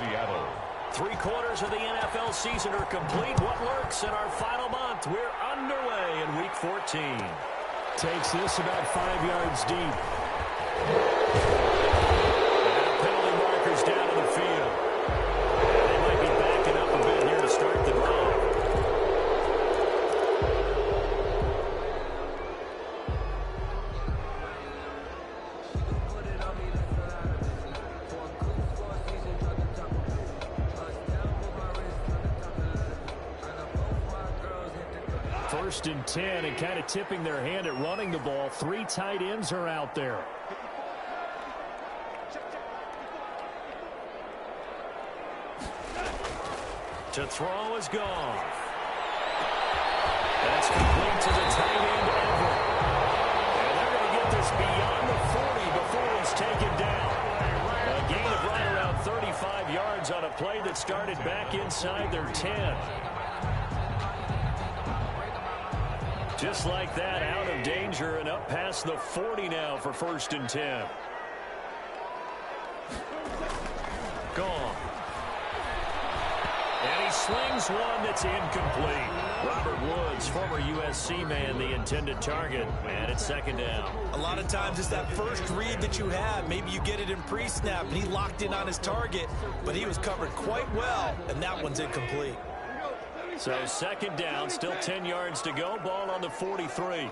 Seattle. 3/4 of the NFL season are complete. What lurks in our final month? We're underway in Week 14. Takes this about 5 yards deep. And penalty markers down in the field. And they might be backing up a bit here to start the drive. First and 10, and kind of tipping their hand at running the ball. 3 tight ends are out there. To throw is gone. That's complete to the tight end, Everett. And they're going to get this beyond the 40 before he's taken down. A gain of right around 35 yards on a play that started back inside their 10. Just like that, out of danger and up past the 40 now for first and 10. Gone. And he slings one that's incomplete. Robert Woods, former USC man, the intended target, and it's second down. A lot of times it's that first read that you have. Maybe you get it in pre-snap, and he locked in on his target, but he was covered quite well, and that one's incomplete. So second down, still 10 yards to go. Ball on the 43.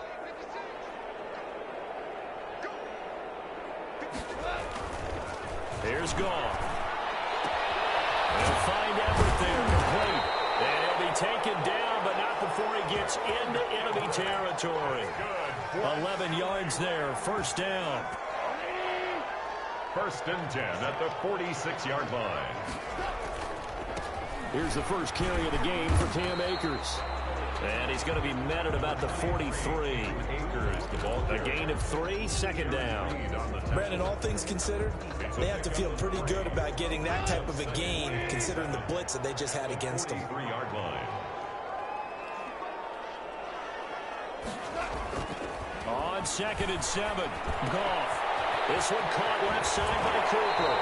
Here's Goff. They'll find Everett there, complete. And he'll be taken down, but not before he gets into enemy territory. 11 yards there, first down. First and 10 at the 46-yard line. Here's the first carry of the game for Cam Akers. And he's going to be met at about the 43. A gain of 3, second down. Brandon, all things considered, they have to feel pretty good about getting that type of a gain, considering the blitz that they just had against them. 3-yard line. On second and 7, Goff. This one caught left side by Cooper.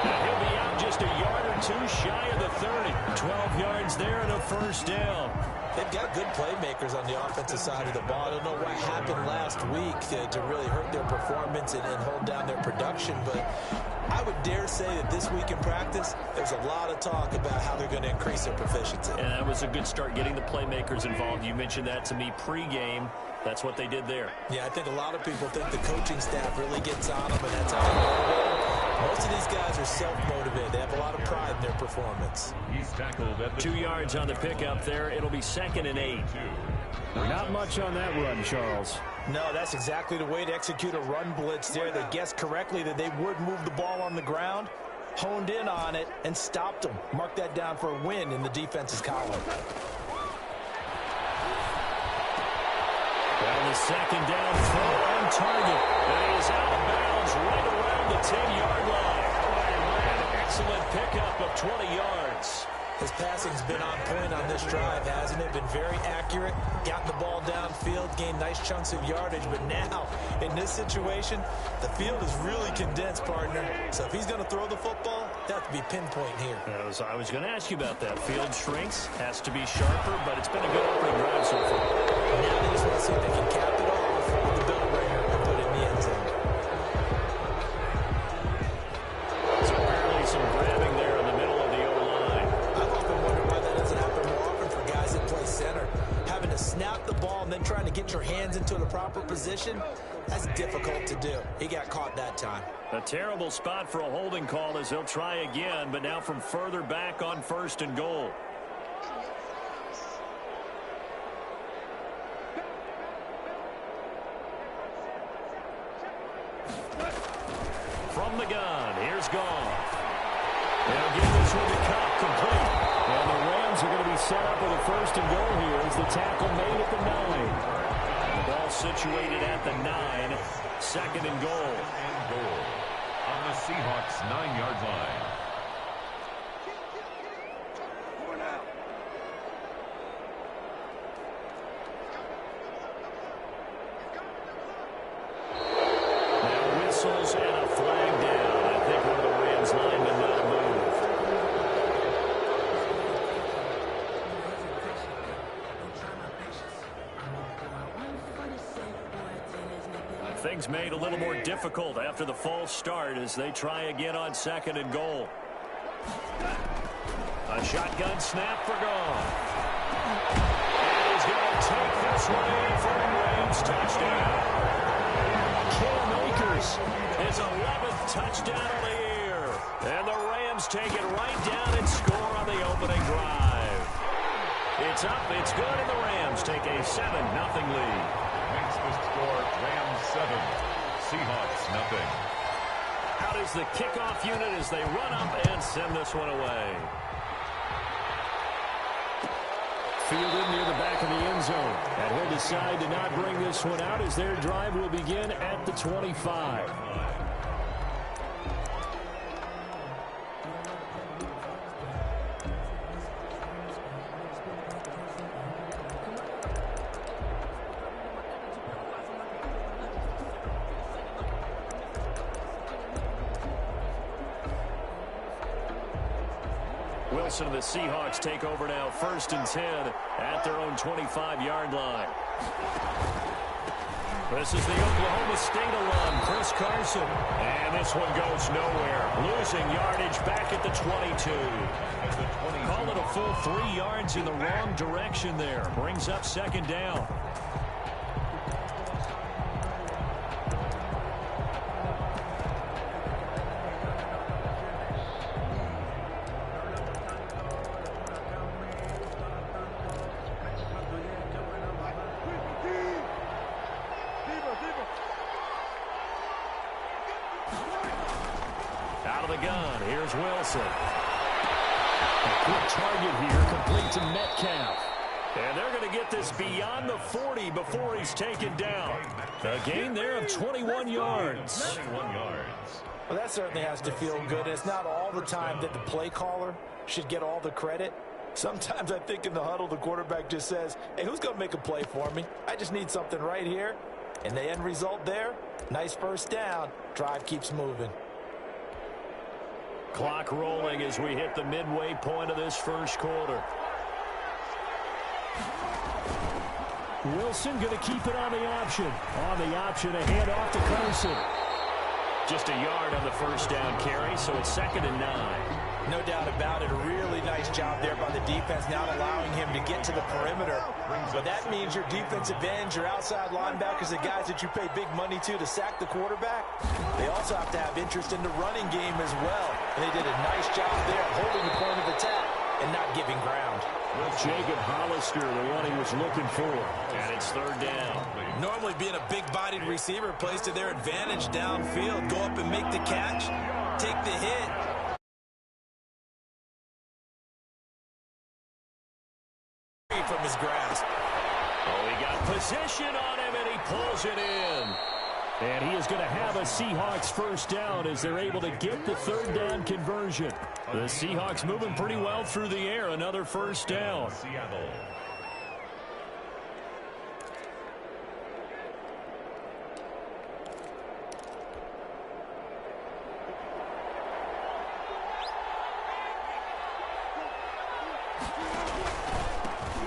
And he'll be out just a yard or 2 shy of the 30. 12 yards there and a first down. They've got good playmakers on the offensive side of the ball. I don't know what happened last week to really hurt their performance and hold down their production, but I would dare say that this week in practice, there's a lot of talk about how they're going to increase their proficiency. And that was a good start getting the playmakers involved. You mentioned that to me pregame. That's what they did there. Yeah, I think a lot of people think the coaching staff really gets on them, and that's how they motivate them. Most of these guys are self-motivated. They have a lot of pride in their performance. He's tackled at the 2 yards on the pickup there. It'll be second and 8. Not much on that run, Charles. No, that's exactly the way to execute a run blitz there. They guessed correctly that they would move the ball on the ground, honed in on it, and stopped them. Mark that down for a win in the defense's column. Well, the second down throw on target. And he is out of bounds right around the 10-yard line. An excellent pickup of 20 yards. His passing's been on point on this drive, hasn't it? Been very accurate, gotten the ball downfield, gained nice chunks of yardage. But now, in this situation, the field is really condensed, partner. So if he's going to throw the football, that have to be pinpoint here. I was going to ask you about that. Field shrinks, has to be sharper, but it's been a good opening drive so far. Now they just want to see if they can cap it off with the bell ringer and put it in the end zone. So apparently some grabbing there in the middle of the O-line. I've often wondered why that doesn't happen more often for guys that play center. Having to snap the ball and then trying to get your hands into the proper position, that's difficult to do. He got caught that time. A terrible spot for a holding call as he'll try again, but now from further back on first and goal. From the gun, here's Goff. They'll give this one to Cup, complete. And the Rams are going to be set up with a first and goal here as the tackle made at the 9. The ball situated at the 9, second and goal. On the Seahawks' 9-yard line. Now whistles and a flag down. I think one of the Rams linemen might have moved. things made a little more difficult after the false start as they try again on 2nd and goal. A shotgun snap for gone. And he's going to take this one in for a Rams touchdown. Cam Akers, his 11th touchdown of the year. And the Rams take it right down and score on the opening drive. It's up, it's good, and the Rams take a 7-0 lead. Makes the score Rams 7, Seahawks nothing. Out is the kickoff unit as they run up and send this one away. Fielded near the back of the end zone. And he'll decide to not bring this one out as their drive will begin at the 25. Wilson and the Seahawks take over now, 1st and 10 at their own 25-yard line. This is the Oklahoma State alum, Chris Carson. And this one goes nowhere. Losing yardage back at the 22. Call it a full 3 yards in the wrong direction there. Brings up 2nd down. Out of the gun, here's Wilson. A quick target here, complete to Metcalf. And they're going to get this beyond the 40 before he's taken down. A gain there of 21 yards. 21 yards. Well, that certainly has to feel good. It's not all the time that the play caller should get all the credit. Sometimes I think in the huddle, the quarterback just says, hey, who's going to make a play for me? I just need something right here. And the end result there, nice 1st down. Drive keeps moving. Clock rolling as we hit the midway point of this 1st quarter. Wilson going to keep it on the option. On the option, a handoff to Carson. Just a yard on the 1st down carry, so it's 2nd and 9. No doubt about it. A really nice job there by the defense, not allowing him to get to the perimeter. But that means your defensive ends, your outside linebackers, the guys that you pay big money to sack the quarterback, they also have to have interest in the running game as well. And they did a nice job there holding the point of attack and not giving ground. Jacob Hollister, the one he was looking for. And it's 3rd down. Normally being a big-bodied receiver plays to their advantage downfield. Go up and make the catch, take the hit. From his grasp. Oh, he got position on him, and he pulls it in. And he is going to have a Seahawks 1st down as they're able to get the 3rd down conversion. The Seahawks moving pretty well through the air. Another 1st down. Seattle.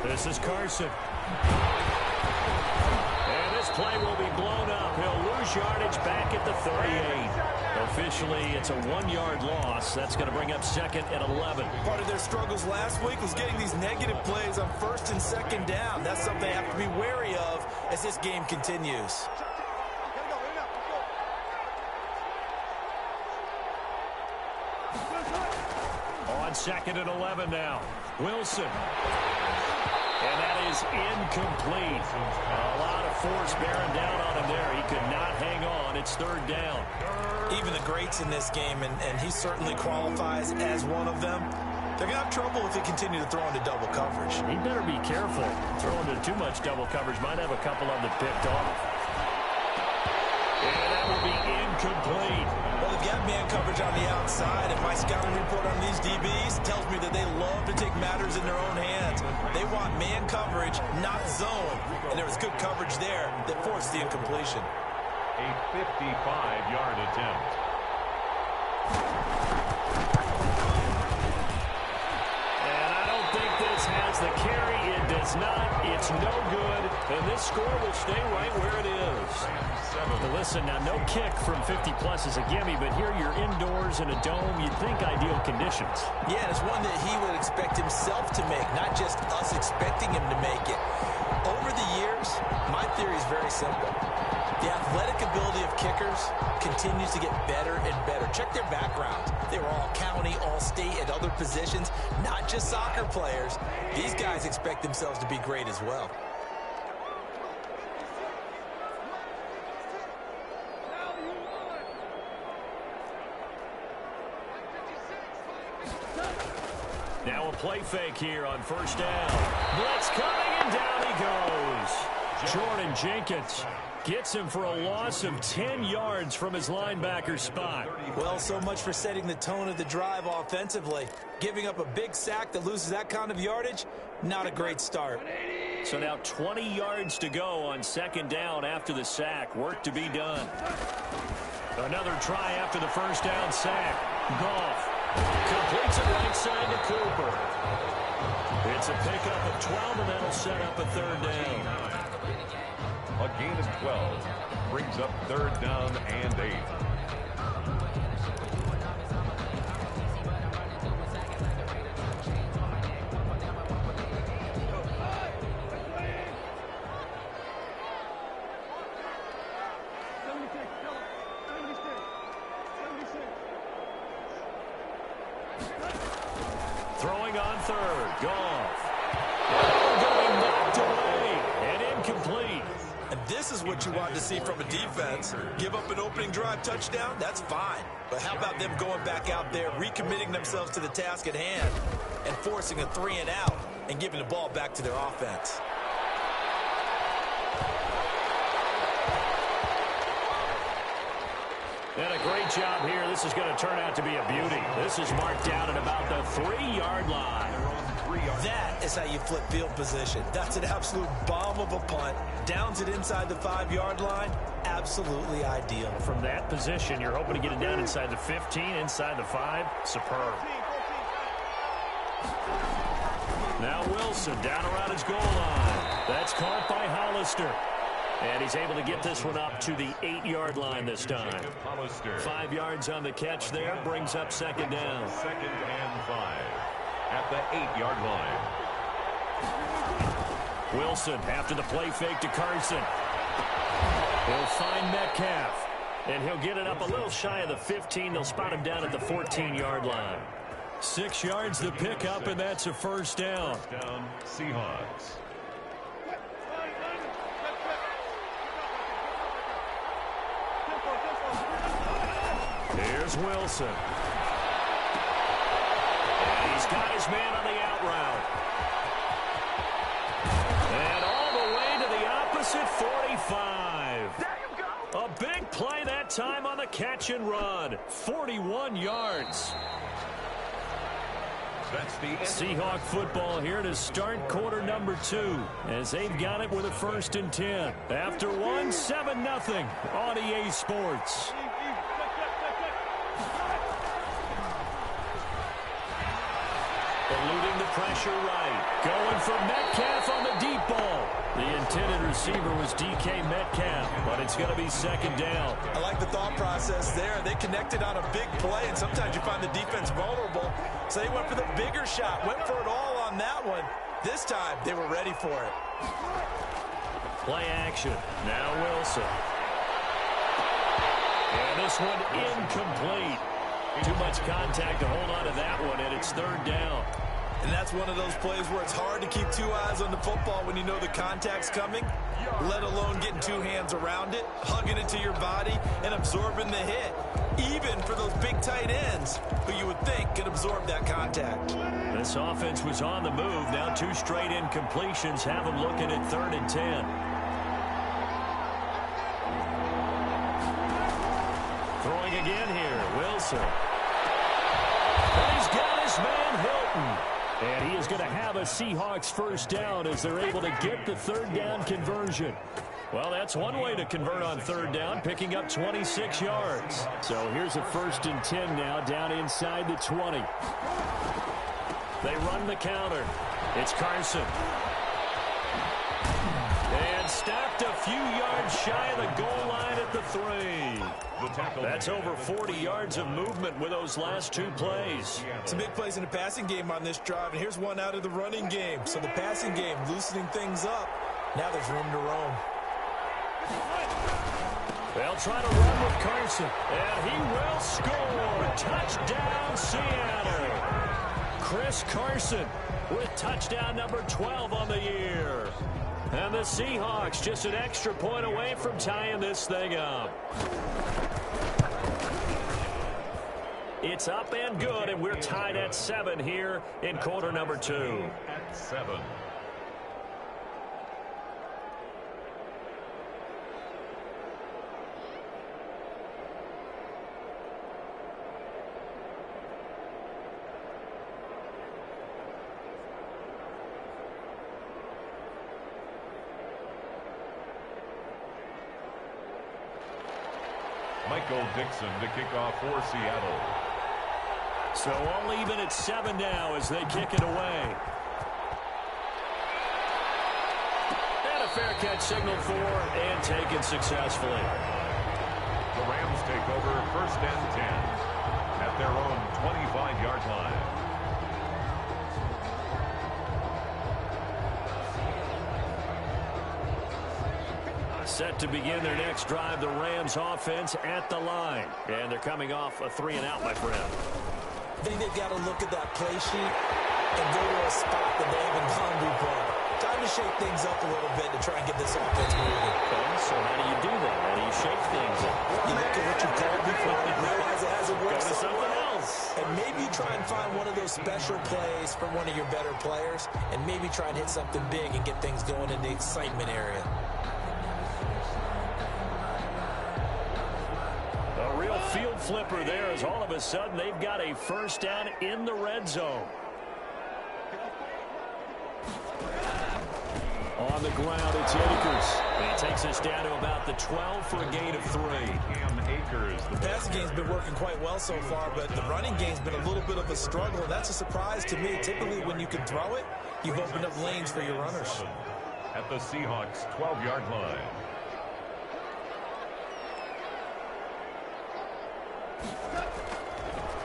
This is Carson. And this play will be blown up. He'll lose yardage back at the 38. Officially, it's a 1-yard loss. That's going to bring up 2nd and 11. Part of their struggles last week was getting these negative plays on 1st and 2nd down. That's something they have to be wary of as this game continues. On 2nd and 11 now. Wilson. And that is incomplete. A lot of force bearing down on him there. He could not hang on. It's 3rd down. Even the greats in this game, and he certainly qualifies as one of them, they're going to have trouble if they continue to throw into double coverage. He better be careful. Throwing into too much double coverage might have a couple of them picked off. And that will be incomplete. Well, they've got man coverage on the outside, and my scouting report on these DBs tells me that they love to take matters in their own hands. They want man coverage, not zone. And there was good coverage there that forced the incompletion. A 55-yard attempt. And I don't think this has the carry. It is not. It's no good. And this score will stay right where it is. Now listen, now no kick from 50-plus is a gimme, but here you're indoors in a dome. You'd think ideal conditions. Yeah, and it's one that he would expect himself to make, not just us expecting him to make it. Over the years, my theory is very simple. The athletic ability of kickers continues to get better and better. Check their backgrounds. They were all county, all state, at other positions, not just soccer players. These guys expect themselves to be great as well. Now a play fake here on first down. Blitz coming, and down he goes. Jordan Jenkins gets him for a loss of 10 yards from his linebacker spot. Well, so much for setting the tone of the drive offensively. Giving up a big sack that loses that kind of yardage, not a great start. So now 20 yards to go on second down after the sack. Work to be done. Another try after the first down sack. Goff completes it right side to Cooper. It's a pickup of 12, and that'll set up a third down. A gain of 12 brings up third down and 8. Throwing on third. Goff. Going knocked away and incomplete. And this is what you want to see from a defense. Give up an opening drive touchdown, that's fine. But how about them going back out there, recommitting themselves to the task at hand, and forcing a 3 and out, and giving the ball back to their offense. And a great job here. This is going to turn out to be a beauty. This is marked down at about the 3-yard line. That is how you flip field position. That's an absolute bomb of a punt. Downs it inside the 5-yard line. Absolutely ideal. From that position, you're hoping to get it down inside the 15, inside the 5. Superb. Now Wilson down around his goal line. That's caught by Hollister. And he's able to get this one up to the 8-yard line this time. 5 yards on the catch there. Brings up second down. Second and 5 at the 8-yard line. Wilson after the play fake to Carson. He'll find Metcalf. And he'll get it up a little shy of the 15. They'll spot him down at the 14-yard line. 6 yards the pickup, and that's a first down. Seahawks. Here's Wilson. And he's got his man on the out route. And all the way to the opposite 45. A big play that time on the catch and run. 41 yards. That's the Seahawk football here to start quarter number 2 as they've got it with a 1st and 10. After 1, 7-0 on EA Sports. Eluding the pressure right. Going for Metcalf on the deep ball. The intended receiver was DK Metcalf, but it's going to be second down. I like the thought process there. They connected on a big play, and sometimes you find the defense vulnerable. So they went for the bigger shot, went for it all on that one. This time, they were ready for it. Play action. Now Wilson. And this one incomplete. Too much contact to hold on to that one, and it's third down. And that's one of those plays where it's hard to keep 2 eyes on the football when you know the contact's coming, let alone getting 2 hands around it, hugging it to your body, and absorbing the hit. Even for those big tight ends who you would think could absorb that contact. This offense was on the move. Now 2 straight incompletions have them looking at 3rd and 10. Throwing again here, Wilson. And he's got his man Hilton. And he is going to have a Seahawks first down as they're able to get the 3rd down conversion. Well, that's one way to convert on 3rd down, picking up 26 yards. So here's a 1st and 10 now down inside the 20. They run the counter. It's Carson. stopped a few yards shy of the goal line at the 3. That's over 40 yards of movement with those last 2 plays. Some big plays in the passing game on this drive, and here's one out of the running game. So the passing game loosening things up. Now there's room to roam. They'll try to run with Carson, and he will score. Touchdown, Seattle. Chris Carson with touchdown number 12 on the year. And the Seahawks just an extra point away from tying this thing up. It's up and good, and we're tied at 7 here in quarter number 2. At 7. Michael Dixon to kick off for Seattle. So only even at 7 now as they kick it away. And a fair catch signaled for and taken successfully. The Rams take over 1st and 10 at their own 25-yard line. Set to begin their next drive, the Rams offense at the line. And they're coming off a 3-and-out, my friend. I think they've got to look at that play sheet and go to a spot that they haven't gone before. Time to shake things up a little bit to try and get this offense moving. Okay, so how do you do that? How do you shake things up? You look at what you've called before and realize it hasn't worked. Go to something else. And maybe you try and find one of those special plays from one of your better players and maybe try and hit something big and get things going in the excitement area. A real field flipper there as all of a sudden they've got a 1st down in the red zone. On the ground, it's Akers. And he takes us down to about the 12 for a gain of 3. Akers. The passing game's been working quite well so far, but the running game's been a little bit of a struggle, and that's a surprise to me. Typically, when you can throw it, you've opened up lanes for your runners. At the Seahawks' 12-yard line.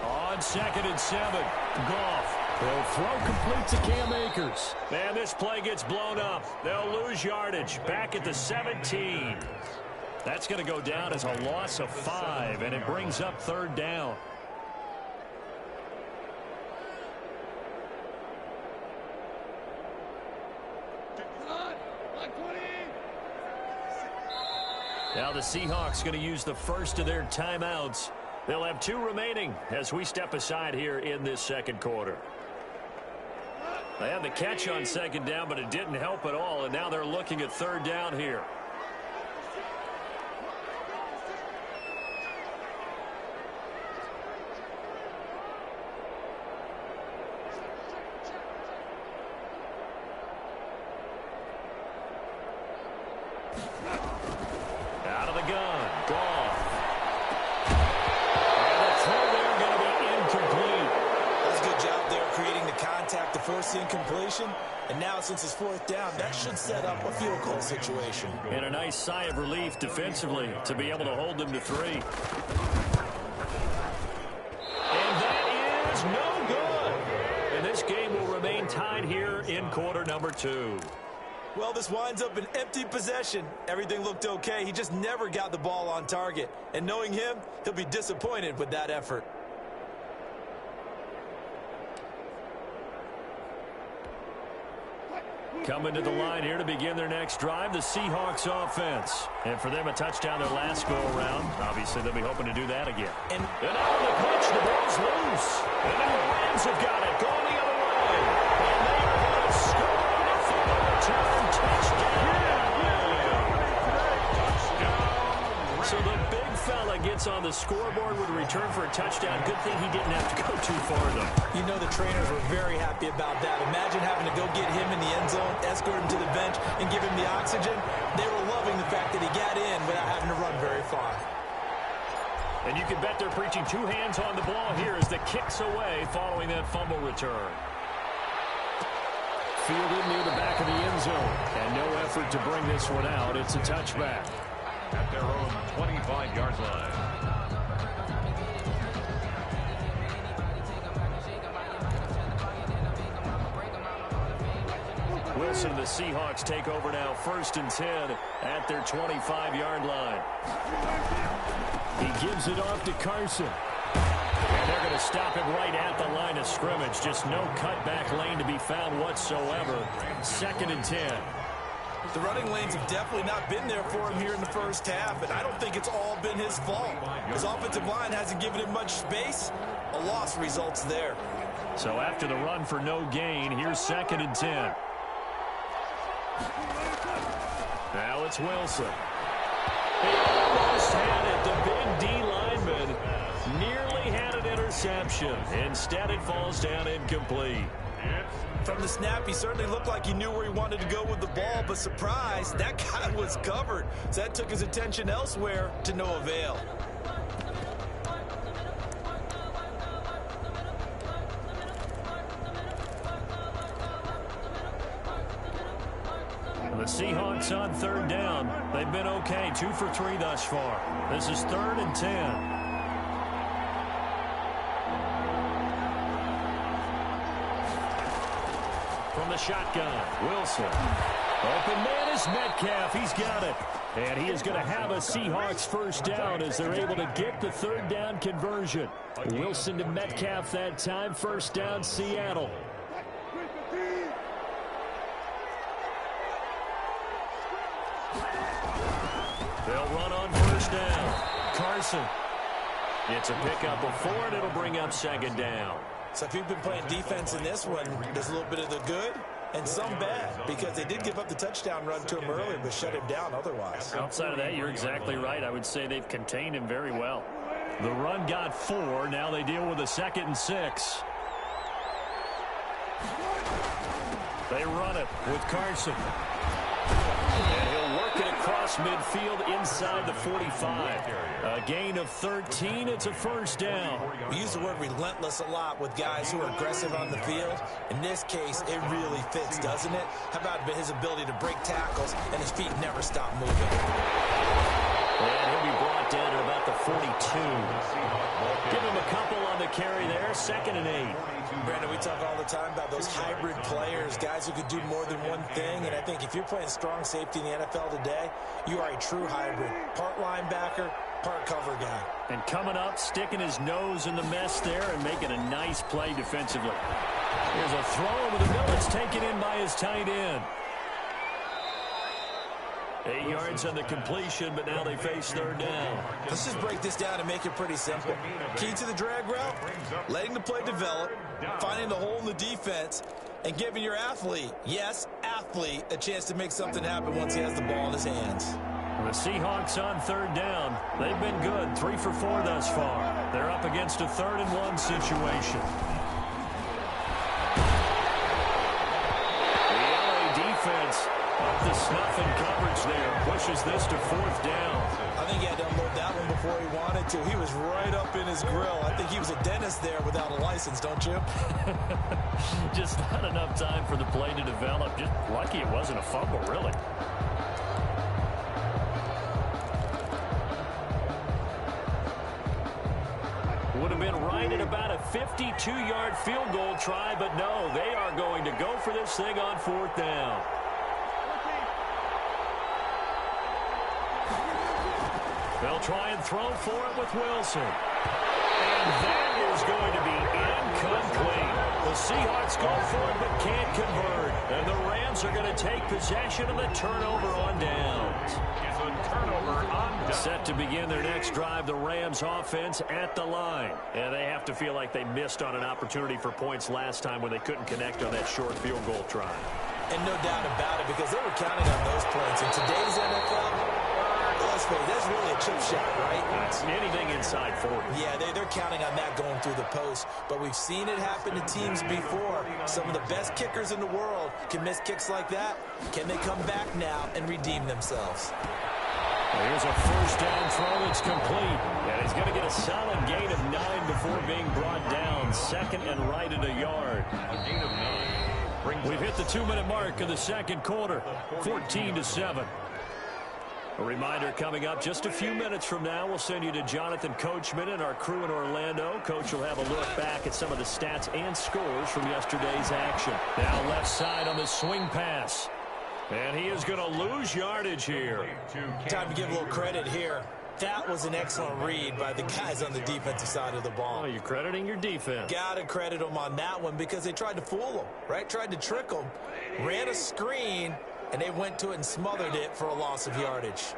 On 2nd and 7, Goff. They'll throw complete to Cam Akers. And this play gets blown up. They'll lose yardage back at the 17. That's going to go down as a loss of 5, and it brings up 3rd down. Now the Seahawks going to use the first of their timeouts. They'll have 2 remaining as we step aside here in this 2nd quarter. They had the catch on 2nd down, but it didn't help at all, and now they're looking at 3rd down here. Out of the gun, Goff. And the throw there going to be incomplete. That's a good job there creating the contact to force the incompletion. And now since it's 4th down, that should set up a field goal situation. And a nice sigh of relief defensively to be able to hold them to 3. And that is no good. And this game will remain tied here in quarter number 2. Well, this winds up an empty possession. Everything looked okay. He just never got the ball on target. And knowing him, he'll be disappointed with that effort. Coming to the line here to begin their next drive, the Seahawks offense. And for them, a touchdown their last go-around. Obviously, they'll be hoping to do that again. And out of the pitch, the ball's loose. And then the Rams have got it going the other way. And they are going to score on a final return touchdown. So the big fella gets on the scoreboard with a return for a touchdown. Good thing he didn't have to go too far, though. You know the trainers were very happy about that. Imagine having to go get him in the end zone, escort him to the bench, and give him the oxygen. They were loving the fact that he got in without having to run very far. And you can bet they're preaching 2 hands on the ball here as the kick's away following that fumble return. fielded near the back of the end zone. And no effort to bring this one out. It's a touchback. At their own 25-yard line. Wilson, the Seahawks take over now, 1st and 10 at their 25-yard line. He gives it off to Carson. And they're going to stop him right at the line of scrimmage. Just no cutback lane to be found whatsoever. 2nd and 10. The running lanes have definitely not been there for him here in the first half, and I don't think it's all been his fault. His offensive line hasn't given him much space. A loss results there. So after the run for no gain, here's 2nd and 10. Now it's Wilson. He almost had it. The big D lineman nearly had an interception. Instead, it falls down incomplete. From the snap, he certainly looked like he knew where he wanted to go with the ball, but surprise, that guy was covered. So that took his attention elsewhere to no avail. The Seahawks on 3rd down. They've been okay, 2 for 3 thus far. This is 3rd and 10. From the shotgun, Wilson. Open man is Metcalf. He's got it. And he is going to have a Seahawks 1st down as they're able to get the 3rd down conversion. Wilson to Metcalf that time. 1st down, Seattle. They'll run on 1st down. Carson. It's a pickup of 4, and it'll bring up 2nd down. So if you've been playing defense in this one, there's a little bit of the good and some bad, because they did give up the touchdown run to him earlier, but shut him down otherwise. Outside of that, you're exactly right. I would say they've contained him very well. The run got 4. Now they deal with a 2nd and 6. They run it with Carson. And he'll work it across midfield inside the 45. A gain of 13. It's a 1st down. We use the word relentless a lot with guys who are aggressive on the field. In this case, it really fits, doesn't it? How about his ability to break tackles and his feet never stop moving? And he'll be brought down at about the 42. Give him a couple on the carry there. 2nd and 8. Brandon, we talk all the time about those hybrid players, guys who could do more than one thing. And I think if you're playing strong safety in the NFL today, you are a true hybrid. Part linebacker, part cover guy. And coming up, sticking his nose in the mess there and making a nice play defensively. Here's a throw over the middle. It's taken in by his tight end. 8 yards on the completion, but now they face 3rd down. Let's just break this down and make it pretty simple. Key to the drag route, letting the play develop, finding the hole in the defense, and giving your athlete, yes, athlete, a chance to make something happen once he has the ball in his hands. The Seahawks on 3rd down. They've been good, 3 for 4 thus far. They're up against a 3rd and 1 situation. The LA defense up the snuff and coverage there. Pushes this to 4th down. I think he had to unload that one before he wanted to. He was right up in his grill. I think he was a dentist there without a license, don't you? Just not enough time for the play to develop. Just lucky it wasn't a fumble, really. Would have been right at about a 52-yard field goal try, but no, they are going to go for this thing on 4th down. They'll try and throw for it with Wilson. And that is going to be incomplete. The Seahawks go for it but can't convert. And the Rams are going to take possession of the turnover on downs. Set to begin their next drive, the Rams offense at the line. And they have to feel like they missed on an opportunity for points last time when they couldn't connect on that short field goal try. And no doubt about it, because they were counting on those points. In today's NFL, let's face it, that's really a chip shot, right? It's anything inside 40. Yeah, they're counting on that going through the post. But we've seen it happen to teams before. Some of the best kickers in the world can miss kicks like that. Can they come back now and redeem themselves? Here's a 1st down throw that's complete. And he's going to get a solid gain of 9 before being brought down. 2nd and right at a yard. A gain of 9. We've hit the 2-minute mark of the second quarter, 14-7. A reminder coming up just a few minutes from now. We'll send you to Jonathan Coachman and our crew in Orlando. Coach will have a look back at some of the stats and scores from yesterday's action. Now left side on the swing pass. And he is going to lose yardage here. Time to give a little credit here. That was an excellent read by the guys on the defensive side of the ball. Oh, you're crediting your defense. Got to credit them on that one because they tried to fool them, right? Tried to trick them. Ran a screen, and they went to it and smothered it for a loss of yardage.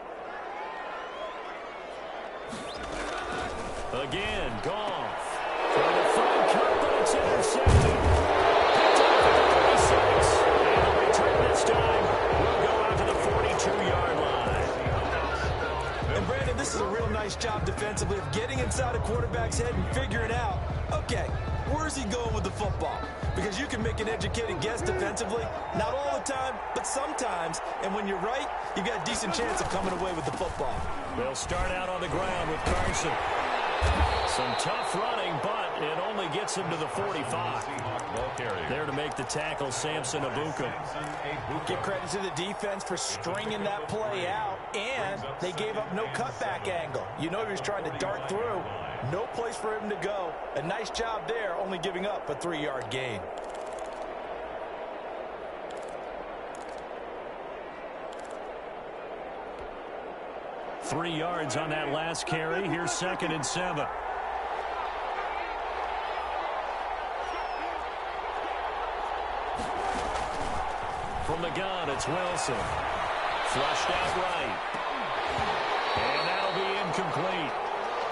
Again, Goff. Trying to find Cup, but it's intercepted. Picked off at the 36. And the return this time will go out to the 42-yard line. And, Brandon, this is a real nice job defensively of getting inside a quarterback's head and figuring out, okay, where's he going with the football? Because you can make an educated guess defensively, not all the time, but sometimes. And when you're right, you've got a decent chance of coming away with the football. They'll start out on the ground with Carson. Some tough running, but it only gets him to the 45. There to make the tackle, Samson Abuka. Give credit to the defense for stringing that play out, and they gave up no cutback angle. You know he was trying to dart through. No place for him to go. A nice job there, only giving up a 3-yard gain. Three yards on that last carry. Here's 2nd and 7. From the gun, it's Wilson. Flushed out right. And that'll be incomplete.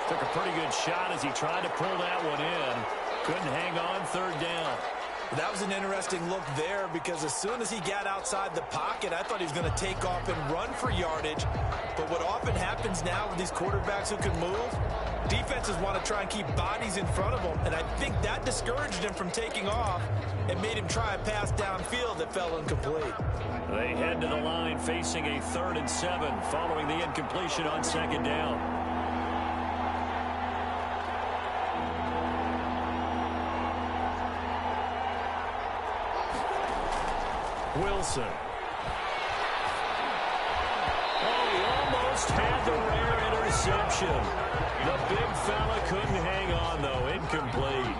Took a pretty good shot as he tried to pull that one in. Couldn't hang on, 3rd down. That was an interesting look there because as soon as he got outside the pocket, I thought he was going to take off and run for yardage. But what often happens now with these quarterbacks who can move, defenses want to try and keep bodies in front of them. And I think that discouraged him from taking off and made him try a pass downfield that fell incomplete. They head to the line facing a 3rd and 7 following the incompletion on 2nd down. Wilson. Oh, he almost had the rare interception. The big fella couldn't hang on, though. Incomplete.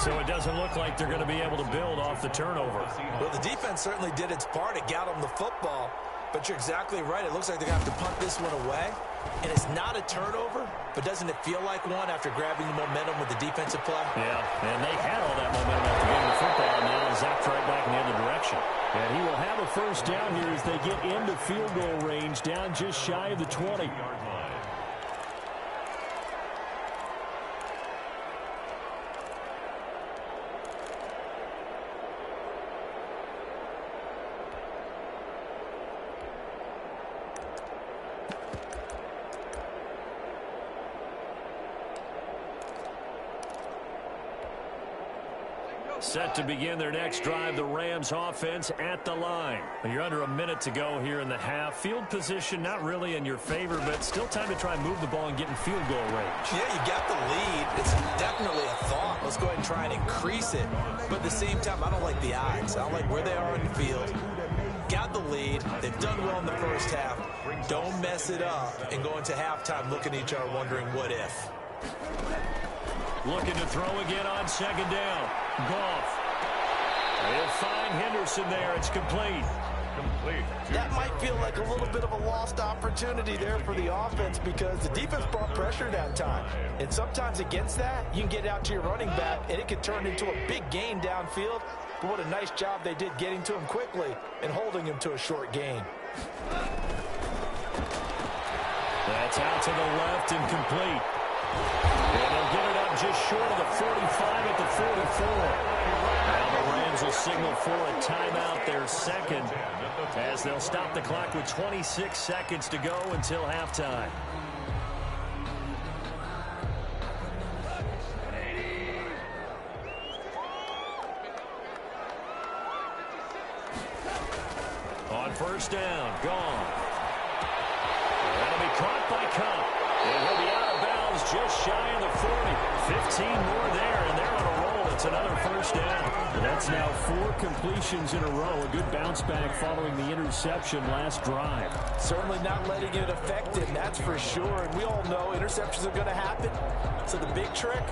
So it doesn't look like they're going to be able to build off the turnover. Well, the defense certainly did its part. It got them the football. But you're exactly right. It looks like they're going to have to punt this one away. And it's not a turnover, but doesn't it feel like one after grabbing the momentum with the defensive play? Yeah, and they had all that momentum after getting the football, and now zapped right back in the other direction. And he will have a 1st down here as they get into field goal range, down just shy of the 20. Set to begin their next drive, the Rams offense at the line. You're under a minute to go here in the half. Field position not really in your favor, but still time to try and move the ball and get in field goal range. Yeah, you got the lead. It's definitely a thought. Let's go ahead and try and increase it. But at the same time, I don't like the odds. I don't like where they are on the field. Got the lead. They've done well in the first half. Don't mess it up and go into halftime looking at each other wondering what if. Looking to throw again on 2nd down. Goff. They'll find Henderson there. It's complete. That might feel like a little bit of a lost opportunity there for the offense because the defense brought pressure that time. And sometimes against that, you can get out to your running back, and it can turn into a big gain downfield. But what a nice job they did getting to him quickly and holding him to a short gain. That's out to the left and complete. And they'll get it up just short of the 45 at the 44. Now the Rams will signal for a timeout, their 2nd, as they'll stop the clock with 26 seconds to go until halftime. On 1st down, gone. That'll be caught by Cup. And he'll be out of bounds just shy of the 40. 15 more there, and they're on a roll It's another first down. That's now 4 completions in a row. A good bounce back following the interception last drive. Certainly not letting it affect him, that's for sure. And we all know interceptions are going to happen. So the big trick,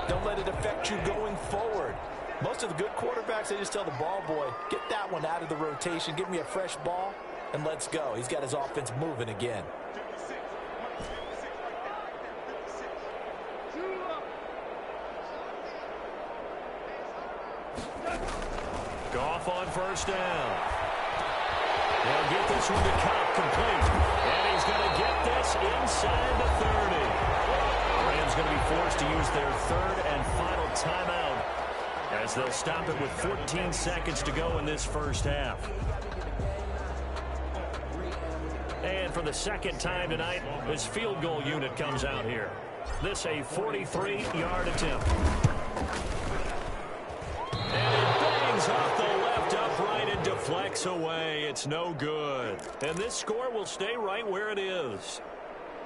don't let it affect you going forward. Most of the good quarterbacks, they just tell the ball boy, get that one out of the rotation, give me a fresh ball, and let's go. He's got his offense moving again. Goff on first down. They'll get this one to Cup, complete. And he's going to get this inside the 30. The Rams going to be forced to use their third and final timeout as they'll stop it with 14 seconds to go in this first half. And for the second time tonight, this field goal unit comes out here. This a 43-yard attempt. And it bangs off the left upright and deflects away. It's no good. And this score will stay right where it is.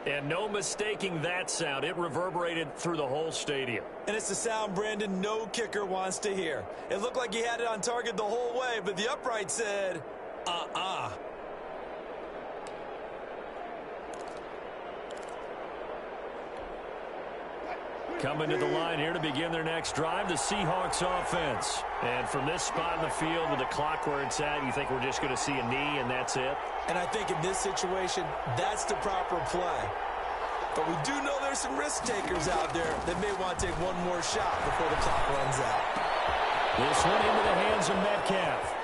And no mistaking that sound. It reverberated through the whole stadium. And it's the sound, Brandon, no kicker wants to hear. It looked like he had it on target the whole way, but the upright said, Coming to the line here to begin their next drive, the Seahawks offense. And from this spot in the field with the clock where it's at, you think we're just going to see a knee and that's it? And I think in this situation, that's the proper play. But we do know there's some risk takers out there that may want to take one more shot before the clock runs out. This one into the hands of Metcalf.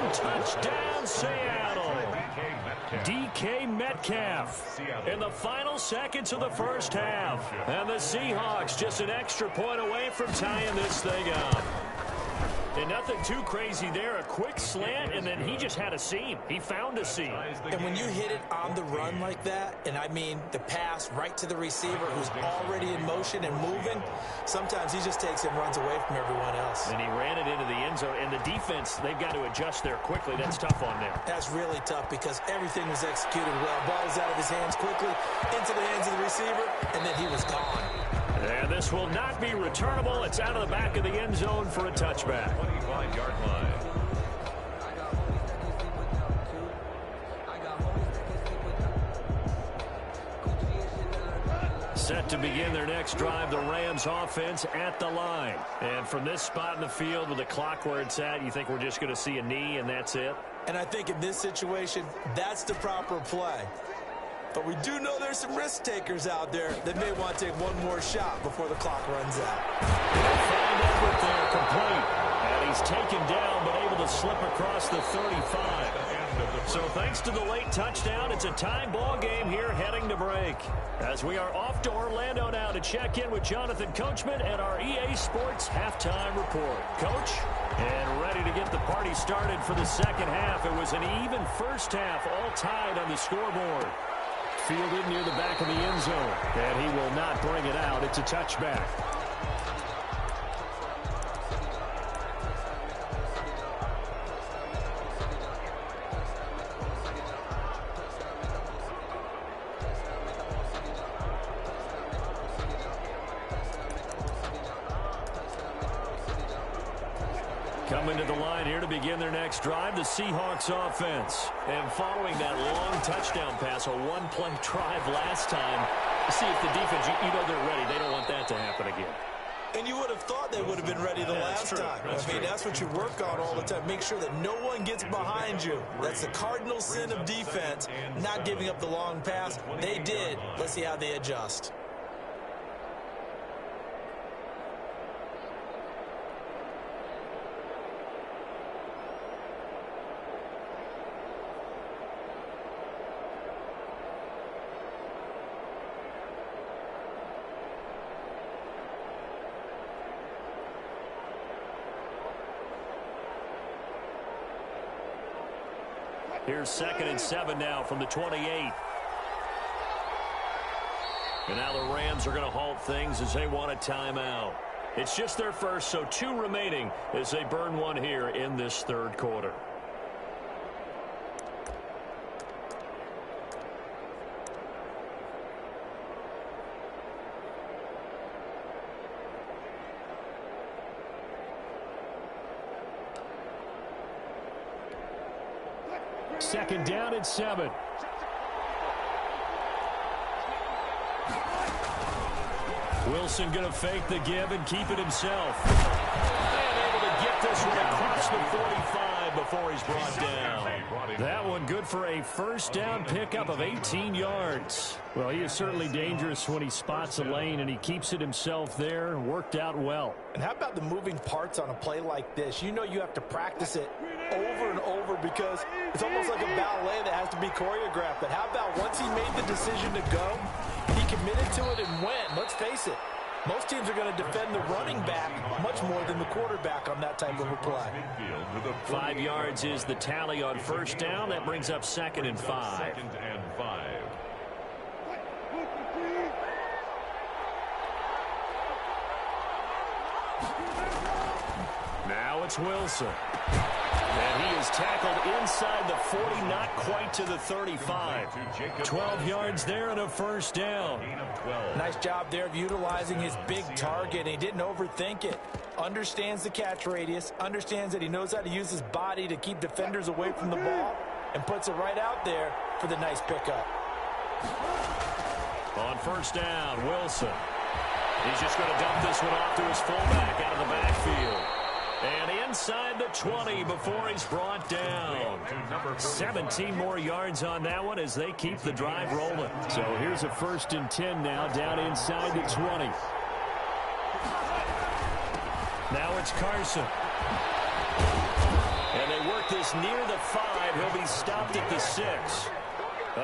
And touchdown, Seattle. DK Metcalf in the final seconds of the first half. And the Seahawks just an extra point away from tying this thing up. And nothing too crazy there. A quick slant, and then he just had a seam. He found a seam. And when you hit it on the run like that, and I mean the pass right to the receiver who's already in motion and moving, sometimes he just takes it and runs away from everyone else. And he ran it into the end zone. And the defense, they've got to adjust there quickly. That's tough on them. That's really tough because everything was executed well. Ball was out of his hands quickly, into the hands of the receiver, and then he was gone. And this will not be returnable. It's out of the back of the end zone for a touchback. 25-yard line. Set to begin their next drive, the Rams offense at the line. And from this spot in the field with the clock where it's at, you think we're just going to see a knee and that's it? And I think in this situation, that's the proper play. But we do know there's some risk takers out there that may want to take one more shot before the clock runs out. Find Everett there, complete. And he's taken down, but able to slip across the 35. So thanks to the late touchdown, it's a tie ball game here heading to break. As we are off to Orlando now to check in with Jonathan Coachman and our EA Sports halftime report. Coach, and ready to get the party started for the second half. It was an even first half, all tied on the scoreboard. Fielded near the back of the end zone. And he will not bring it out. It's a touchback. Coming to the line here to begin their next drive, the Seahawks offense. And following that long touchdown pass, a one-play drive last time, see if the defense, you know they're ready. They don't want that to happen again. And you would have thought they would have been ready the last time. I mean, that's what you work on all the time. Make sure that no one gets behind you. That's the cardinal sin of defense, not giving up the long pass. They did. Let's see how they adjust. Here's 2nd and 7 now from the 28. And now the Rams are going to halt things as they want a timeout. It's just their first, so 2 remaining as they burn one here in this third quarter. Second down and 7. Wilson going to fake the give and keep it himself. And able to get this one across the 45 before he's brought down. That one good for a first down pickup of 18 yards. Well, he is certainly dangerous when he spots a lane, and he keeps it himself there. Worked out well. And how about the moving parts on a play like this? You know you have to practice it over and over because it's almost like a ballet that has to be choreographed. But how about once he made the decision to go, he committed to it and went. Let's face it, most teams are going to defend the running back much more than the quarterback on that type of a play. 5 yards is the tally on first down. That brings up 2nd and 5. Second and 5. Now it's Wilson. And he is tackled inside the 40, not quite to the 35. 12 yards there and a first down. Nice job there of utilizing his big target. He didn't overthink it. Understands the catch radius, understands that he knows how to use his body to keep defenders away from the ball, and puts it right out there for the nice pickup. On first down, Wilson. He's just going to dump this one off to his fullback out of the backfield. And inside the 20 before he's brought down. 17 more yards on that one as they keep the drive rolling. So here's a 1st and 10 now down inside the 20. Now it's Carson. And they work this near the 5. He'll be stopped at the 6.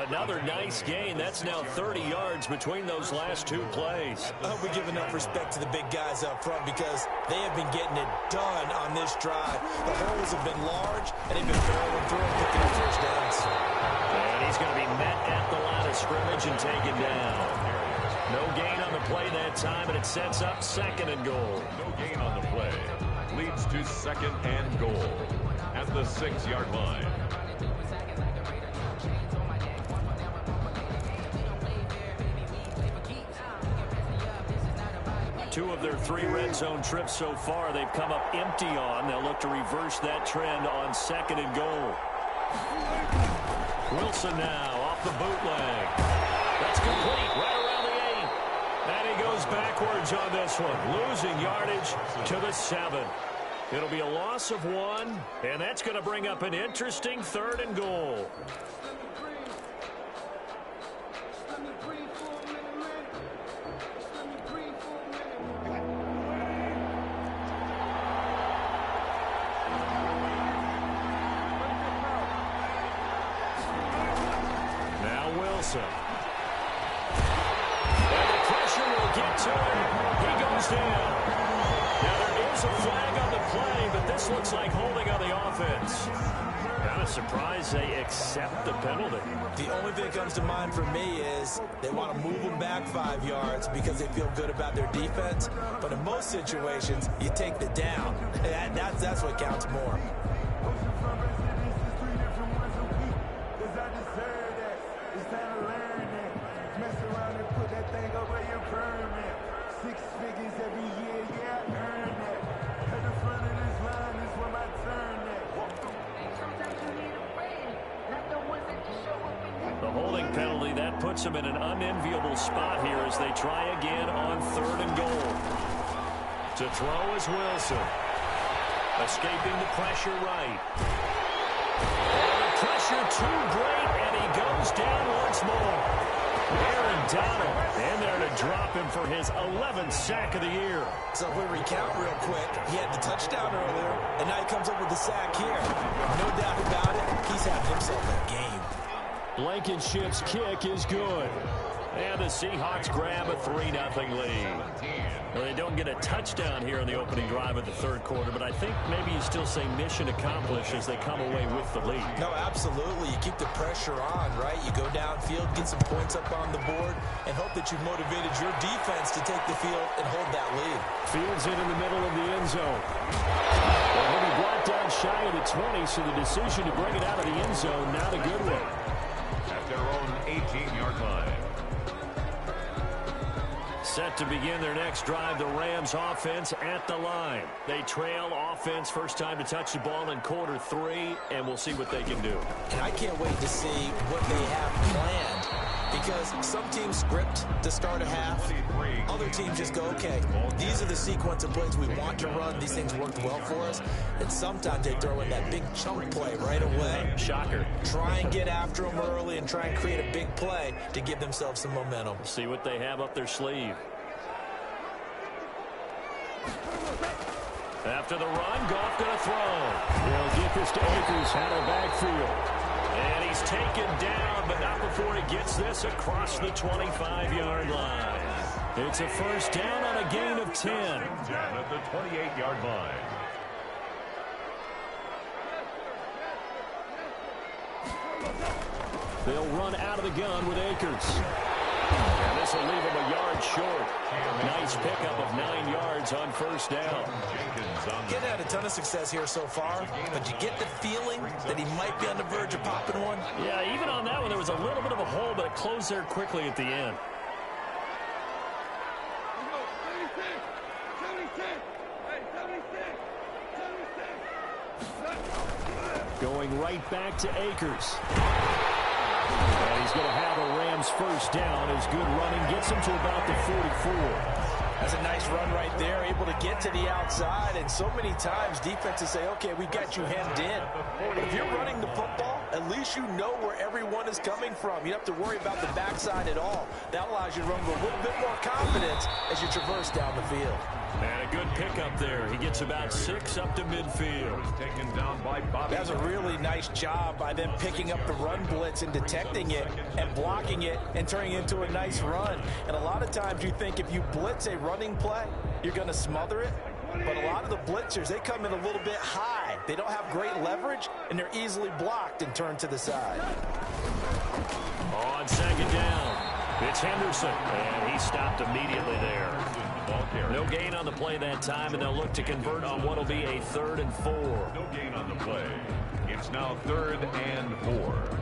Another nice gain. That's now 30 yards between those last 2 plays. I hope we give enough respect to the big guys up front because they have been getting it done on this drive. The holes have been large, and they've been barreling through and picking up first downs. And he's going to be met at the line of scrimmage and taken down. No gain on the play that time, and it sets up 2nd and goal. No gain on the play. Leads to 2nd and goal at the 6-yard line. Two of their 3 red zone trips so far they've come up empty on. They'll look to reverse that trend on 2nd and goal. Wilson now off the bootleg. That's complete right around the 8. And he goes backwards on this one, losing yardage to the 7. It'll be a loss of 1, and that's going to bring up an interesting 3rd and goal. And the pressure will get to him. He goes down. Now there is a flag on the play, but this looks like holding on the offense. Kind of surprised they accept the penalty. The only thing that comes to mind for me is they want to move them back 5 yards because they feel good about their defense. But in most situations, you take the down. And that's what counts more. Penalty that puts them in an unenviable spot here as they try again on 3rd and goal. To throw is Wilson, escaping the pressure right. And the pressure too great, and he goes down once more. Aaron Donald in there to drop him for his 11th sack of the year. So if we recount real quick, he had the touchdown earlier, and now he comes up with the sack here. No doubt about it, he's had himself a game. Blankenship's kick is good. And the Seahawks grab a 3-0 lead. Well, they don't get a touchdown here in the opening drive of the 3rd quarter, but I think maybe you still say mission accomplished as they come away with the lead. No, absolutely. You keep the pressure on, right? You go downfield, get some points up on the board, and hope that you've motivated your defense to take the field and hold that lead. Fields in the middle of the end zone. Well, he'll be brought down shy of the 20, so the decision to bring it out of the end zone, not a good one. At their own 18-yard line. Set to begin their next drive, the Rams offense at the line. They trail offense, first time to touch the ball in quarter 3, and we'll see what they can do. And I can't wait to see what they have planned, because some teams script to start a half. Other teams just go, okay, these are the sequence of plays we want to run. These things worked well for us. And sometimes they throw in that big chunk play right away. Shocker. Try and get after them early and try and create a big play to give themselves some momentum. See what they have up their sleeve. After the run, Goff going to throw. They'll get this to Akers out of backfield. And he's taken down, but not before he gets this across the 25-yard line. It's a first down on a gain of 10. Down at the 28-yard line. They'll run out of the gun with Akers. And this will leave him a yard short. Nice pickup of 9 yards on first down. Getting had a ton of success here so far, but you get the feeling that he might be on the verge of popping one. Yeah, even on that one, there was a little bit of a hole, but it closed there quickly at the end. Going right back to Akers. And he's going to have a Rams first down. His good running gets him to about the 44. That's a nice run right there, able to get to the outside. And so many times defenses say, okay, we got you hemmed in. But if you're running the football, at least you know where everyone is coming from. You don't have to worry about the backside at all. That allows you to run with a little bit more confidence as you traverse down the field. And a good pickup there. He gets about 6 up to midfield. Taken down by Bobby. That was a really nice job by them picking up the run blitz and detecting it and blocking it and turning it into a nice run. And a lot of times you think if you blitz a running play, you're going to smother it. But a lot of the blitzers, they come in a little bit high. They don't have great leverage, and they're easily blocked and turned to the side. On second down, it's Henderson, and he stopped immediately there. No gain on the play that time, and they'll look to convert on what will be a 3rd and 4. No gain on the play. It's now 3rd and 4.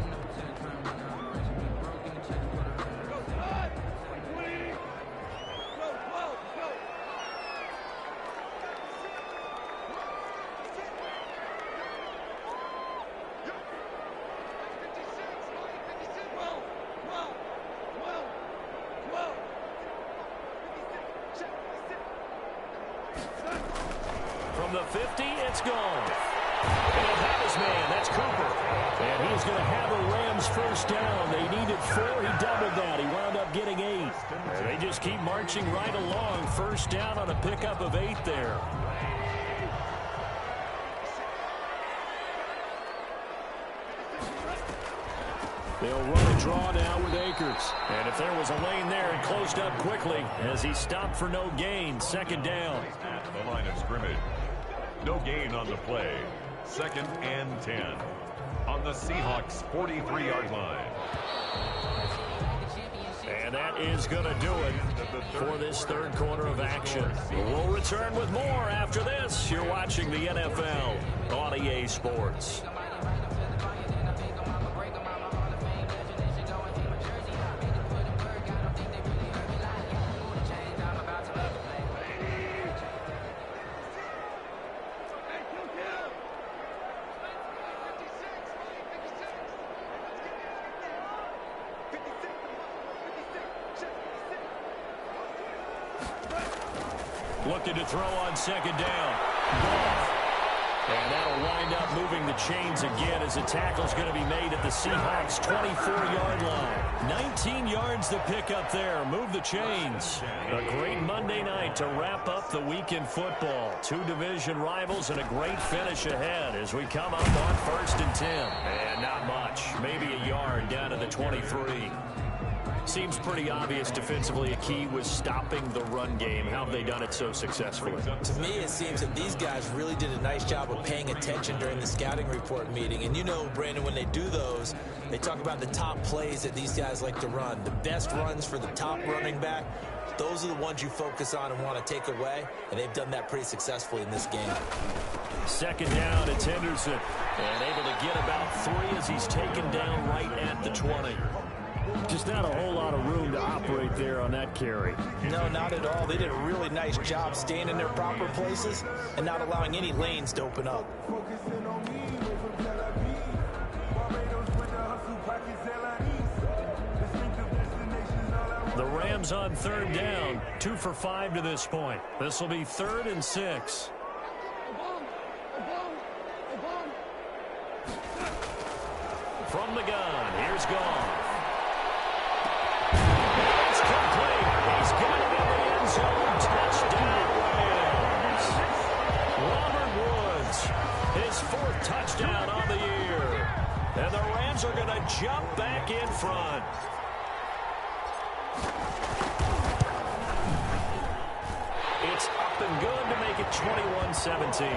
From the 50, it's gone. And he'll have his man. That's Cooper. And he's going to have a Rams first down. They needed 4. He doubled that. He wound up getting 8. And they just keep marching right along. First down on a pickup of 8 there. They'll run a draw now with Akers. And if there was a lane there, it closed up quickly as he stopped for no gain. Second down. At the line of scrimmage. No gain on the play. 2nd and 10. On the Seahawks' 43-yard line. And that is going to do it for this third quarter of action. We'll return with more after this. You're watching the NFL on EA Sports. Looking to throw on second down. And that'll wind up moving the chains again as the tackle's going to be made at the Seahawks' 24-yard line. 19 yards to pick up there. Move the chains. A great Monday night to wrap up the week in football. 2 division rivals and a great finish ahead as we come up on 1st and 10. And not much. Maybe a yard down to the 23. Seems pretty obvious defensively a key was stopping the run game. How have they done it so successfully? To me, it seems that these guys really did a nice job of paying attention during the scouting report meeting. And you know, Brandon, when they do those, they talk about the top plays that these guys like to run. The best runs for the top running back, those are the ones you focus on and want to take away. And they've done that pretty successfully in this game. Second down, it's Henderson. And able to get about 3 as he's taken down right at the 20. Just not a whole lot of room to operate there on that carry. No, not at all. They did a really nice job staying in their proper places and not allowing any lanes to open up. The Rams on third down, 2 for 5 to this point. This will be 3rd and 6. From the gun, here's Goff. It's complete. He's got it in the end zone. Touchdown, Rams. Robert Woods, his 4th touchdown on the year. And the Rams are going to jump back in front. It's up and good to make it 21-17.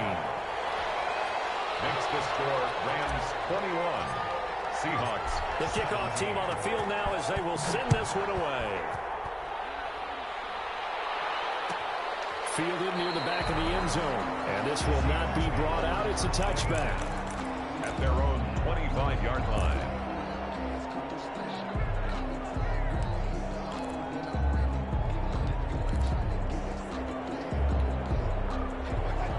Makes the score Rams 21. Seahawks. The kickoff team on the field now as they will send this one away. Fielded near the back of the end zone. And this will not be brought out. It's a touchback. At their own 25-yard line.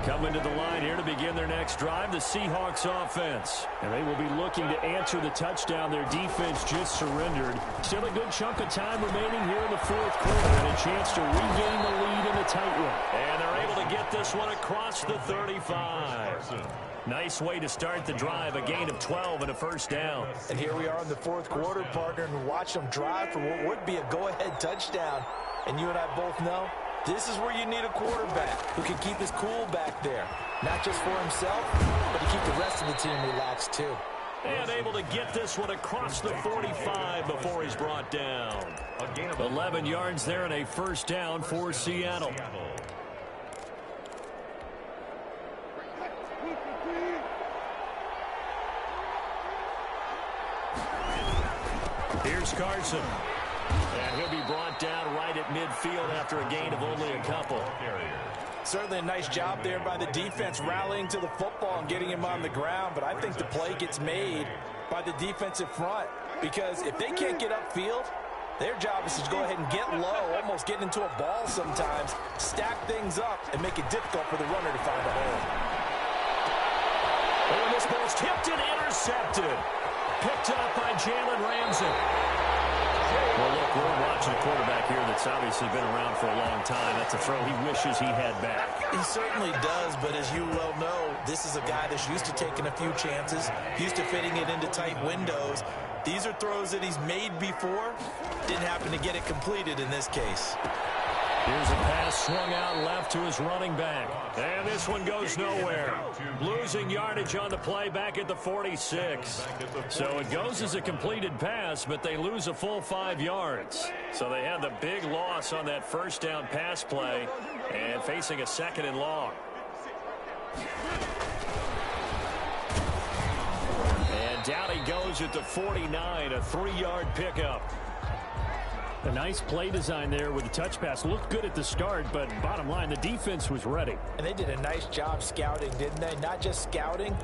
Coming to the line here to begin their next drive, the Seahawks offense. And they will be looking to answer the touchdown their defense just surrendered. Still a good chunk of time remaining here in the 4th quarter and a chance to regain the lead in the tight one. And they're able to get this one across the 35. Nice way to start the drive, a gain of 12 and a first down. And here we are in the 4th quarter, partner, and watch them drive for what would be a go-ahead touchdown. And you and I both know this is where you need a quarterback who can keep his cool back there. Not just for himself, but to keep the rest of the team relaxed too. And able to get this one across the 45 before he's brought down. 11 yards there and a first down for Seattle. Here's Carson. And he'll be brought down right at midfield after a gain of only a couple. Certainly a nice job there by the defense rallying to the football and getting him on the ground. But I think the play gets made by the defensive front. Because if they can't get upfield, their job is to go ahead and get low, almost get into a ball sometimes, stack things up, and make it difficult for the runner to find a hole. And this ball's tipped and intercepted. Picked up by Jalen Ramsey. Well, look, we're watching a quarterback here that's obviously been around for a long time. That's a throw he wishes he had back. He certainly does, but as you well know, this is a guy that's used to taking a few chances, used to fitting it into tight windows. These are throws that he's made before. Didn't happen to get it completed in this case. Here's a pass swung out left to his running back. And this one goes nowhere. Losing yardage on the play back at the 46. So it goes as a completed pass, but they lose a full 5 yards. So they had the big loss on that first down pass play and facing a 2nd and long. And down he goes at the 49, a 3-yard pickup. A nice play design there with the touch pass. Looked good at the start, but bottom line, the defense was ready. And they did a nice job scouting, didn't they? Not just scouting,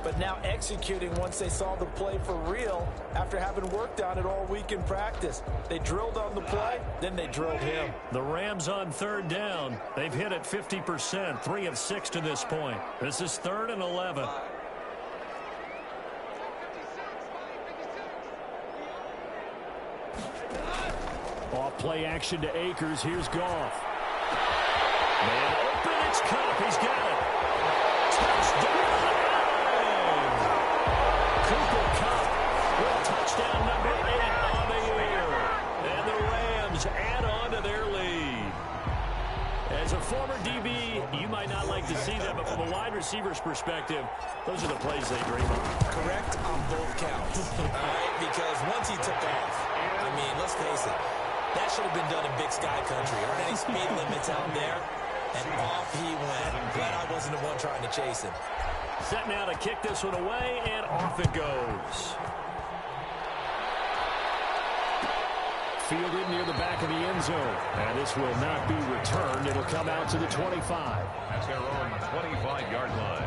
but now executing once they saw the play for real after having worked on it all week in practice. They drilled on the play, then they drilled him. The Rams on third down. They've hit it 50%, 3 of 6 to this point. This is 3rd and 11. Off play action to Akers. Here's Goff. Man open. It's Cup. He's got it. Touchdown. Cooper Cup with touchdown number 8 on the year. And the Rams add on to their lead. As a former DB, you might not like to see that, but from a wide receiver's perspective, those are the plays they dream of. Correct on both counts. All right, because once he took off, I mean, let's face it, that should have been done in Big Sky Country. Aren't any speed limits out there? And off he went. Glad I wasn't the one trying to chase him. Set now to kick this one away, and off it goes. Fielded near the back of the end zone. And this will not be returned. It'll come out to the 25. At their own 25-yard line.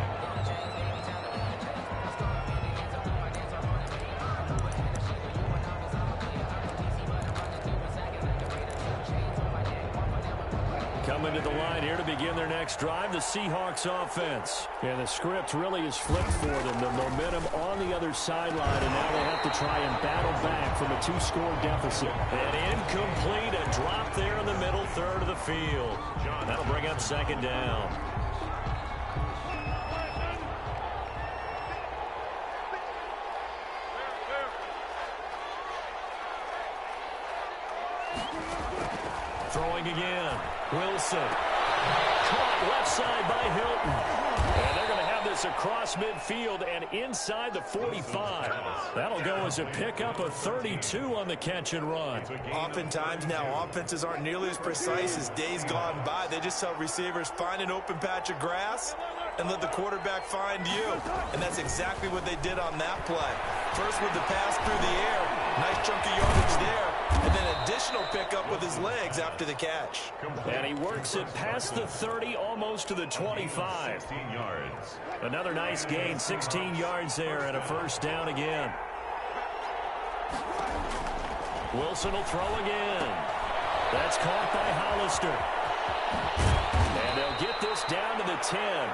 Coming to the line here to begin their next drive, the Seahawks offense. And the script really is flipped for them. The momentum on the other sideline, and now they have to try and battle back from a 2-score deficit. And incomplete, a drop there in the middle third of the field. That'll bring up second down. Throwing again. Wilson. Caught left side by Hilton. And they're going to have this across midfield and inside the 45. That'll go as a pickup of 32 on the catch and run. Oftentimes now, offenses aren't nearly as precise as days gone by. They just tell receivers, find an open patch of grass and let the quarterback find you. And that's exactly what they did on that play. First with the pass through the air. Nice chunk of yardage there. And then additional pickup with his legs after the catch. And he works it past the 30, almost to the 25. 16 yards. Another nice gain, 16 yards there, and a first down again. Wilson will throw again. That's caught by Hollister. And they'll get this down to the 10.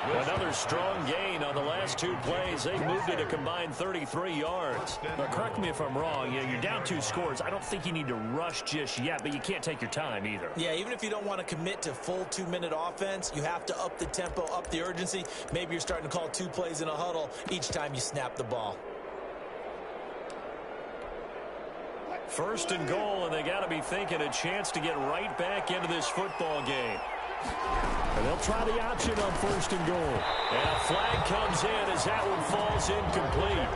Another strong gain on the last 2 plays. They moved it a combined 33 yards. Now, correct me if I'm wrong. You're down 2 scores. I don't think you need to rush just yet, but you can't take your time either. Yeah, even if you don't want to commit to full 2-minute offense, you have to up the tempo, up the urgency. Maybe you're starting to call 2 plays in a huddle each time you snap the ball. First and goal, and they got to be thinking a chance to get right back into this football game. And they'll try the option on first and goal. And a flag comes in as that one falls incomplete.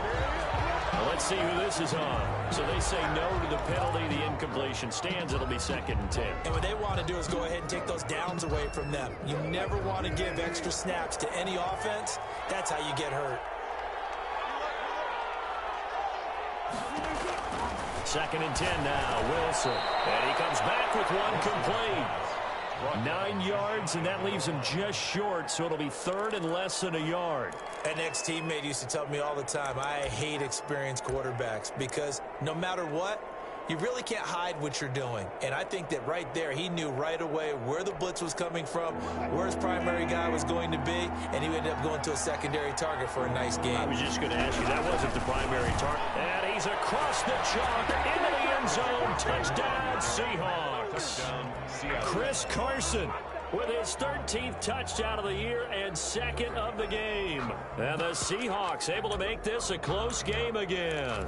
Well, let's see who this is on. So they say no to the penalty. The incompletion stands. It'll be second and 10. And what they want to do is go ahead and take those downs away from them. You never want to give extra snaps to any offense. That's how you get hurt. Second and 10 now, Wilson. And he comes back with one complete. 9 yards, and that leaves him just short, so it'll be third and less than a yard. An ex-teammate used to tell me all the time, I hate experienced quarterbacks because no matter what, you really can't hide what you're doing. And I think that right there, he knew right away where the blitz was coming from, where his primary guy was going to be, and he ended up going to a secondary target for a nice game. I was just going to ask you, that wasn't the primary target. And he's across the chalk into the end zone. Touchdown, Seahawks. Chris Carson with his 13th touchdown of the year and second of the game. And the Seahawks able to make this a close game again.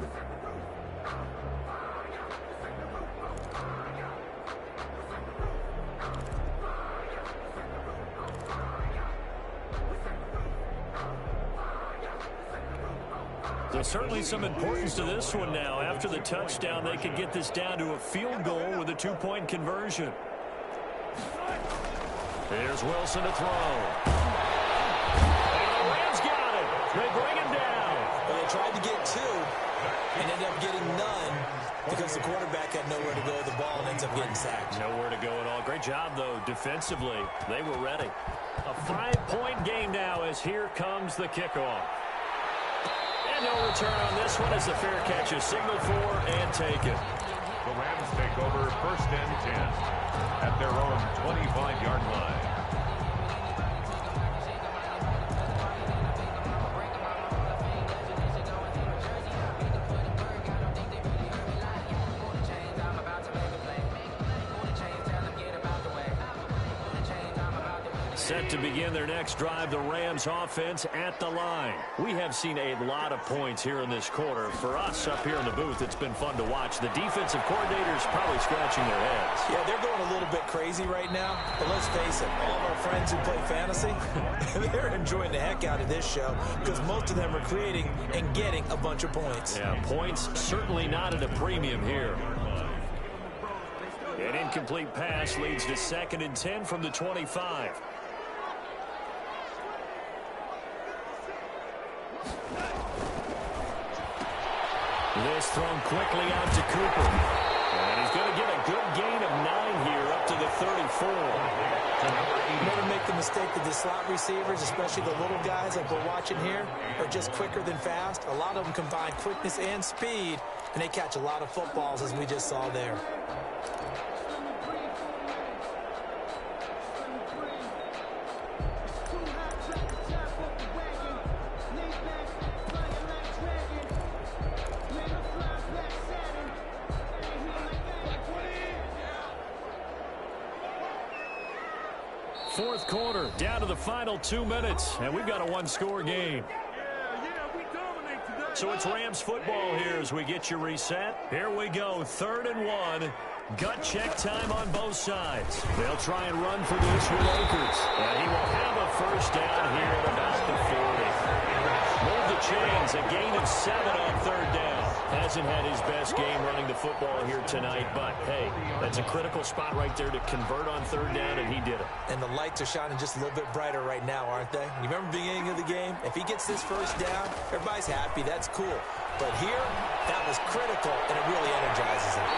So certainly some importance to this one now. After the touchdown, they could get this down to a field goal with a 2-point conversion. Here's Wilson to throw. And the Rams got it. They bring him down. Well, they tried to get 2 and ended up getting none because the quarterback had nowhere to go with the ball and ends up getting sacked. Nowhere to go at all. Great job, though, defensively. They were ready. A 5-point game now as here comes the kickoff. And no return on this one as the fair catch is signaled for and taken. The Rams take over first and 10 at their own 25-yard line. Set to begin their next drive, the Rams offense at the line. We have seen a lot of points here in this quarter. For us up here in the booth, it's been fun to watch. The defensive coordinators probably scratching their heads. Yeah, they're going a little bit crazy right now. But let's face it, all of our friends who play fantasy, they're enjoying the heck out of this show because most of them are creating and getting a bunch of points. Yeah, points certainly not at a premium here. An incomplete pass leads to second and 10 from the 25. This thrown quickly out to Cooper. And he's going to get a good gain of 9 here up to the 34. Never make the mistake that the slot receivers, especially the little guys like we're watching here, are just quicker than fast. A lot of them combine quickness and speed, and they catch a lot of footballs as we just saw there. Fourth quarter, down to the final 2 minutes, and we've got a one-score game. So it's Rams football here as we get you reset. Here we go, 3rd and 1. Gut check time on both sides. They'll try and run for this with Akers. And he will have a first down here at about the 40. Move the chains, a gain of 7 on 3rd down. Hasn't had his best game running the football here tonight, but hey, that's a critical spot right there to convert on 3rd down, and he did it. And the lights are shining just a little bit brighter right now, aren't they? You remember the beginning of the game? If he gets this first down, everybody's happy. That's cool. But here, that was critical, and it really energizes him.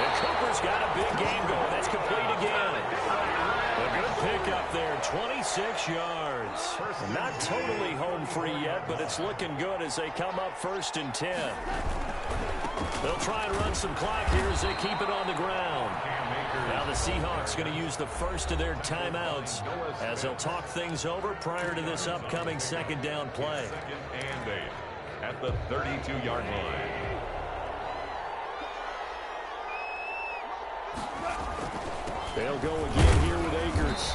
And Cooper's got a big game going. That's complete again. A good pickup there, 26 yards. Not totally home free yet, but it's looking good as they come up 1st and 10. They'll try and run some clock here as they keep it on the ground. Now the Seahawks going to use the first of their timeouts as they'll talk things over prior to this upcoming 2nd down play. 2nd and 8 at the 32-yard line. They'll go again here with Akers.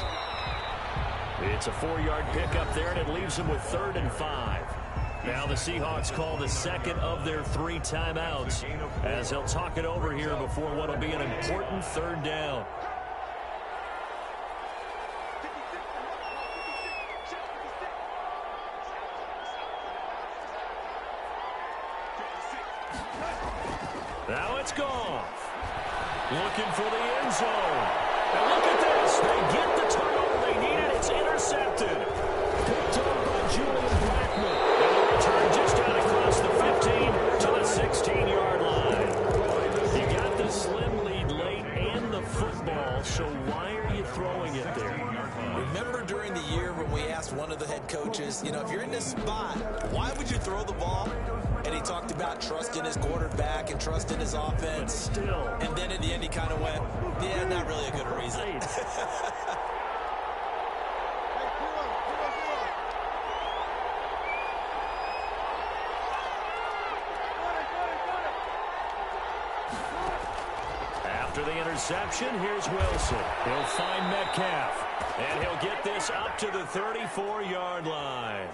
It's a 4-yard pickup there, and it leaves them with 3rd and 5. Now the Seahawks call the 2nd of their 3 timeouts as they'll talk it over here before what will be an important 3rd down. Now it's Goff. Looking for the end zone. And look at this. They get the turnover they needed. It's intercepted. Picked up by Julian Blackman. And the return just out across the 15 to the 16-yard line. You got the slim lead late and the football, so why are you throwing it there? Remember during the year when we asked one of the head coaches, you know, if you're in this spot, why would you throw the ball? And he talked about trusting his quarterback and trusting his offense. Still. And then at the end he kind of went, yeah, not really a good reason. After the interception, here's Wilson. He'll find Metcalf. And he'll get this up to the 34-yard line.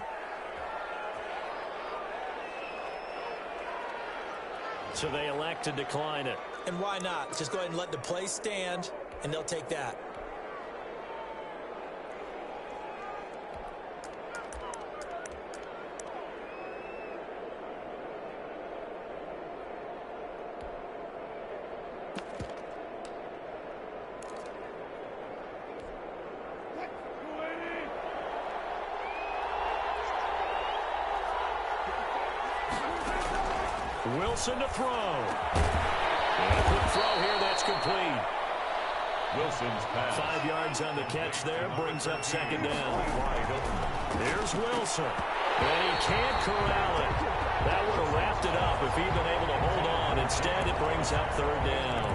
So they elect to decline it. And why not? Just go ahead and let the play stand, and they'll take that. Wilson to throw. And a quick throw here, that's complete. Wilson's pass. 5 yards on the catch there, brings up 2nd down. Here's Wilson. And he can't corral it. That would have wrapped it up if he'd been able to hold on. Instead, it brings up 3rd down.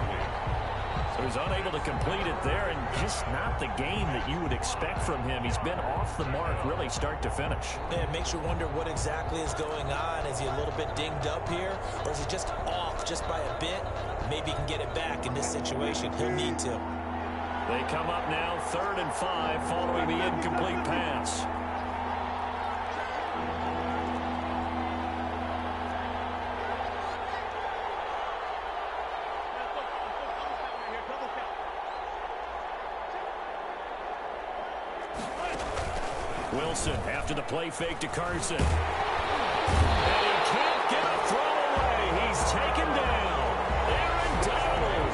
So he's unable to complete it there, and just not the game that you would expect from him. He's been off the mark really start to finish. Yeah, it makes you wonder what exactly is going on. Is he a little bit dinged up here, or is he just off just by a bit? Maybe he can get it back in this situation. He'll need to. They come up now 3rd and 5 following the incomplete pass. Wilson after the play fake to Carson. And he can't get a throw away. He's taken down. Aaron Donald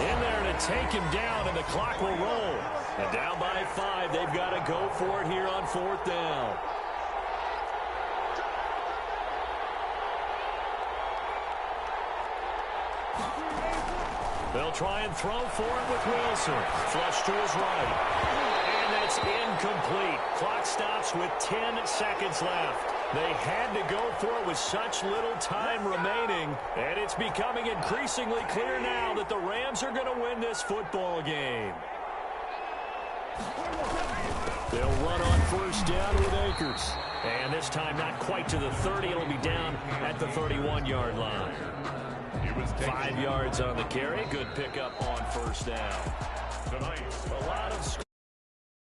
in there to take him down, and the clock will roll. And down by 5, they've got to go for it here on 4th down. They'll try and throw for it with Wilson. Flush to his right. And it's incomplete. Clock stops with 10 seconds left. They had to go for it with such little time remaining. And it's becoming increasingly clear now that the Rams are going to win this football game. They'll run on 1st down with Akers. And this time not quite to the 30. It'll be down at the 31-yard line. 5 yards on the carry. Good pickup on 1st down. Tonight, a lot of